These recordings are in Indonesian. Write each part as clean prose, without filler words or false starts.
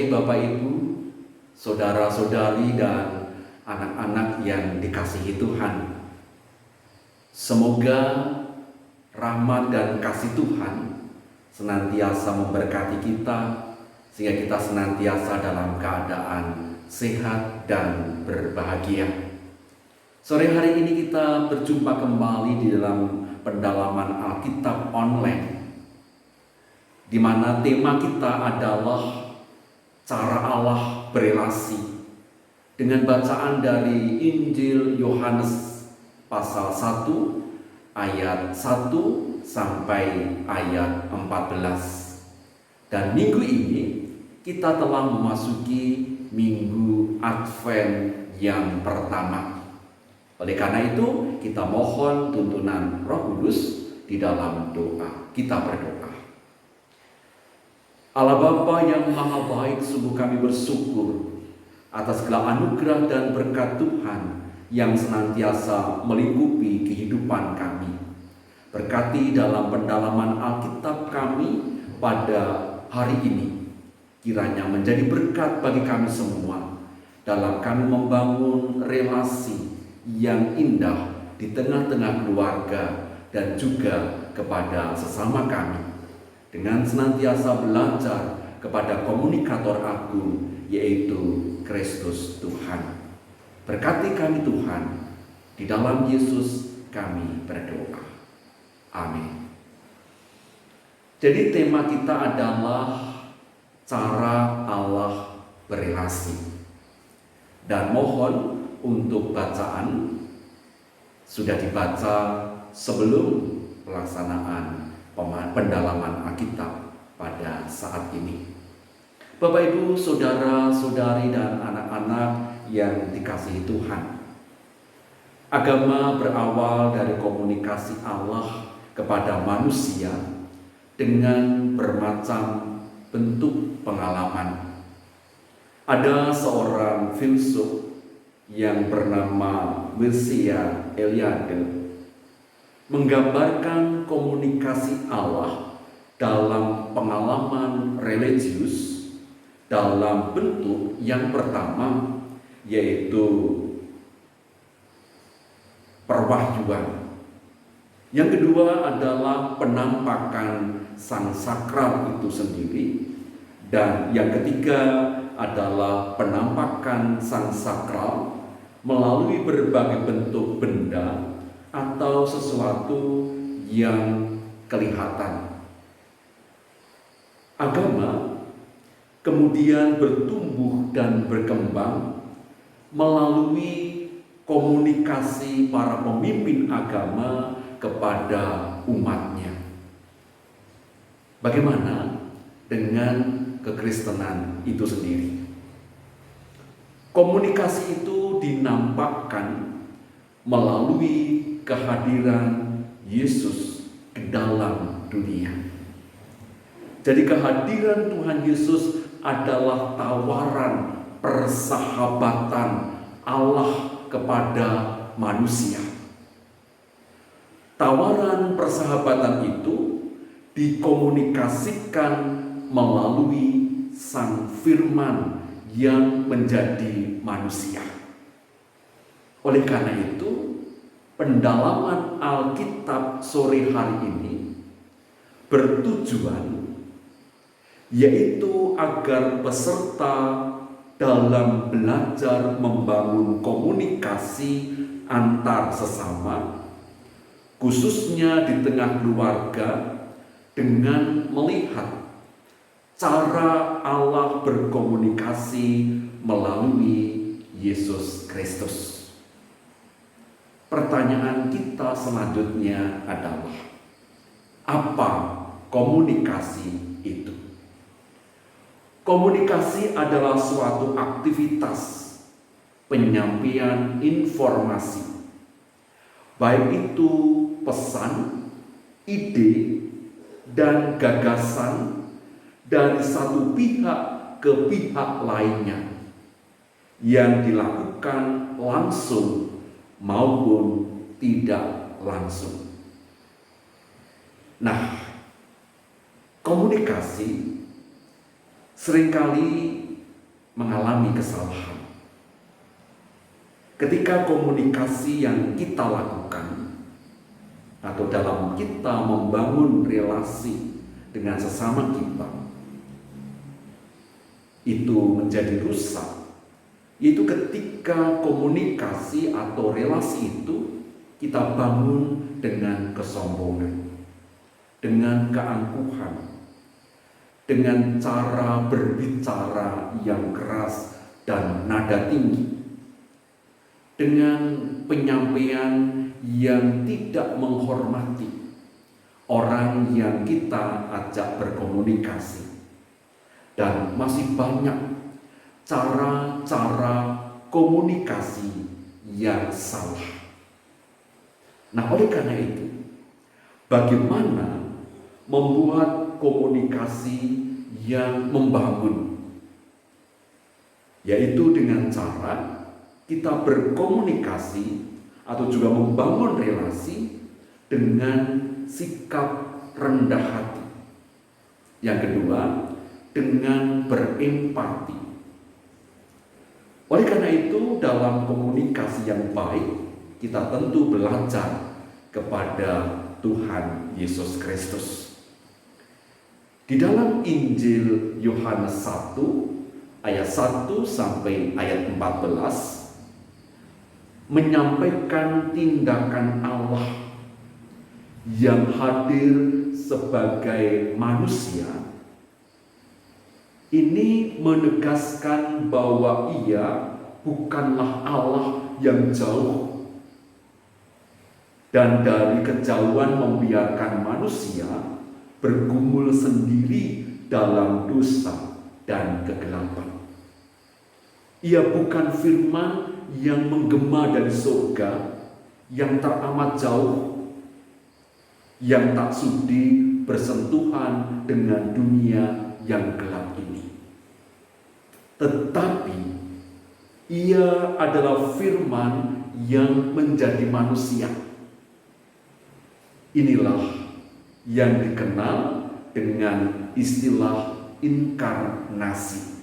sore Bapak Ibu, saudara-saudari dan anak-anak yang dikasihi Tuhan. Semoga rahmat dan kasih Tuhan senantiasa memberkati kita sehingga kita senantiasa dalam keadaan sehat dan berbahagia. Sore hari ini kita berjumpa kembali di dalam pendalaman Alkitab online, di mana tema kita adalah cara Allah berelasi, dengan bacaan dari Injil Yohanes pasal 1 ayat 1 sampai ayat 14. Dan minggu ini kita telah memasuki minggu Advent yang pertama. Oleh karena itu kita mohon tuntunan Roh Kudus di dalam doa. Kita berdoa. Allah Bapa yang Maha Baik, sungguh kami bersyukur atas segala anugerah dan berkat Tuhan yang senantiasa melingkupi kehidupan kami. Berkati dalam pendalaman Alkitab kami pada hari ini, kiranya menjadi berkat bagi kami semua dalam kami membangun relasi yang indah di tengah-tengah keluarga dan juga kepada sesama kami, dengan senantiasa belajar kepada komunikator agung, yaitu Kristus Tuhan. Berkati kami Tuhan, di dalam Yesus kami berdoa. Amin. Jadi tema kita adalah cara Allah berelasi. Dan mohon untuk bacaan sudah dibaca sebelum pelaksanaan pendalaman Alkitab pada saat ini. Bapak Ibu, saudara-saudari dan anak-anak yang dikasihi Tuhan, agama berawal dari komunikasi Allah kepada manusia dengan bermacam bentuk pengalaman. Ada seorang filsuf yang bernama Mircea Eliade menggambarkan komunikasi Allah dalam pengalaman religius dalam bentuk yang pertama, yaitu perwahyuan. Yang kedua adalah penampakan sang sakral itu sendiri, dan yang ketiga adalah penampakan sang sakral melalui berbagai bentuk benda atau sesuatu yang kelihatan. Agama kemudian bertumbuh dan berkembang melalui komunikasi para pemimpin agama kepada umatnya. Bagaimana dengan kekristenan itu sendiri? Komunikasi itu dinampakkan melalui kehadiran Yesus ke dalam dunia. Jadi kehadiran Tuhan Yesus adalah tawaran persahabatan Allah kepada manusia. Tawaran persahabatan itu dikomunikasikan melalui Sang Firman yang menjadi manusia. Oleh karena itu, pendalaman Alkitab sore hari ini bertujuan yaitu agar peserta dalam belajar membangun komunikasi antar sesama, khususnya di tengah keluarga, dengan melihat cara Allah berkomunikasi melalui Yesus Kristus. Pertanyaan kita selanjutnya adalah, apa komunikasi itu? Komunikasi adalah suatu aktivitas penyampaian informasi, baik itu pesan, ide, dan gagasan dari satu pihak ke pihak lainnya, yang dilakukan langsung maupun tidak langsung. Nah, komunikasi seringkali mengalami kesalahan. Ketika komunikasi yang kita lakukan atau dalam kita membangun relasi dengan sesama kita itu menjadi rusak, yaitu ketika komunikasi atau relasi itu kita bangun dengan kesombongan, dengan keangkuhan, dengan cara berbicara yang keras dan nada tinggi, dengan penyampaian yang tidak menghormati orang yang kita ajak berkomunikasi. Dan masih banyak cara-cara komunikasi yang salah. Nah, oleh karena itu, bagaimana membuat komunikasi yang membangun? Yaitu dengan cara kita berkomunikasi atau juga membangun relasi dengan sikap rendah hati. Yang kedua, dengan berempati. Oleh karena itu, dalam komunikasi yang baik, kita tentu belajar kepada Tuhan Yesus Kristus. Di dalam Injil Yohanes 1 ayat 1 sampai ayat 14 menyampaikan tindakan Allah yang hadir sebagai manusia. Ini menegaskan bahwa Ia bukanlah Allah yang jauh dan dari kejauhan membiarkan manusia bergumul sendiri dalam dosa dan kegelapan. Ia bukan firman yang menggema dari surga, yang teramat jauh, yang tak sudi bersentuhan dengan dunia yang gelap ini. Tetapi Ia adalah firman yang menjadi manusia. Inilah yang dikenal dengan istilah inkarnasi.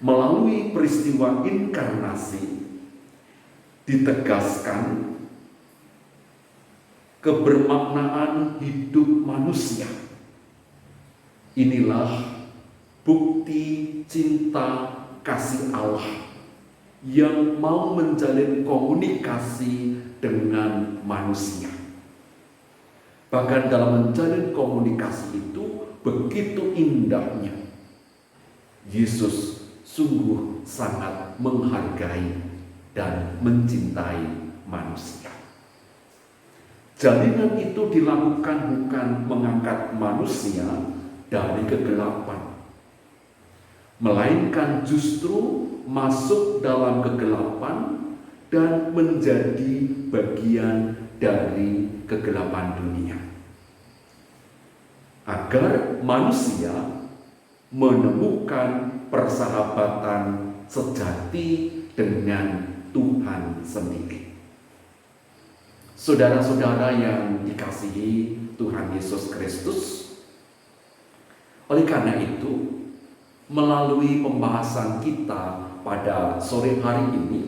Melalui peristiwa inkarnasi ditegaskan kebermaknaan hidup manusia. Inilah bukti cinta kasih Allah yang mau menjalin komunikasi dengan manusia. Bahkan dalam menjalin komunikasi itu begitu indahnya. Yesus sungguh sangat menghargai dan mencintai manusia. Jalinan itu dilakukan bukan mengangkat manusia dari kegelapan, melainkan justru masuk dalam kegelapan dan menjadi bagian dari kegelapan dunia, agar manusia menemukan persahabatan sejati dengan Tuhan sendiri. Saudara-saudara yang dikasihi Tuhan Yesus Kristus, oleh karena itu, melalui pembahasan kita pada sore hari ini,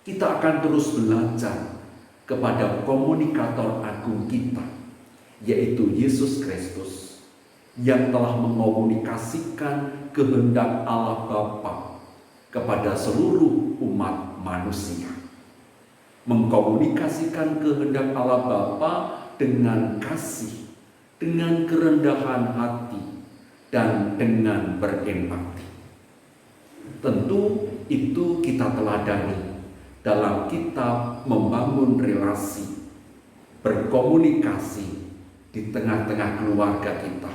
kita akan terus belajar kepada komunikator agung kita, yaitu Yesus Kristus, yang telah mengomunikasikan kehendak Allah Bapa kepada seluruh umat manusia. Mengkomunikasikan kehendak Allah Bapa dengan kasih, dengan kerendahan hati, dan dengan berempati. Tentu itu kita teladani dalam kita membangun relasi, berkomunikasi di tengah-tengah keluarga kita,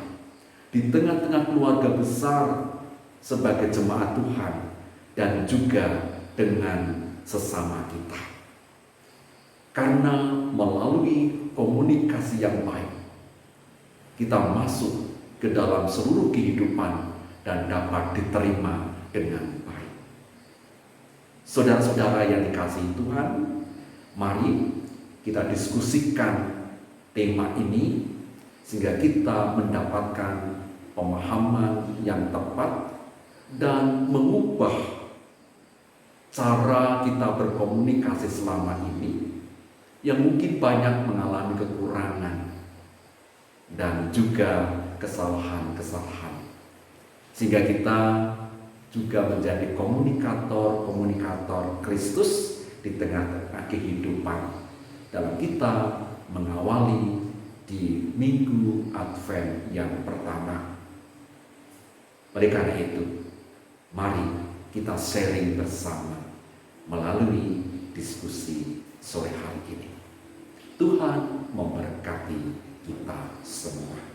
di tengah-tengah keluarga besar sebagai jemaat Tuhan, dan juga dengan sesama kita. Karena melalui komunikasi yang baik, kita masuk ke dalam seluruh kehidupan dan dapat diterima dengan baik. Saudara-saudara yang dikasihi Tuhan, mari kita diskusikan tema ini sehingga kita mendapatkan pemahaman yang tepat dan mengubah cara kita berkomunikasi selama ini yang mungkin banyak mengalami kekurangan dan juga kesalahan-kesalahan, sehingga kita juga menjadi komunikator Kristus di tengah-tengah kehidupan dalam kita mengawali di minggu Advent yang pertama. Oleh karena itu, mari kita sharing bersama melalui diskusi sore hari ini. Tuhan memberkati kita semua.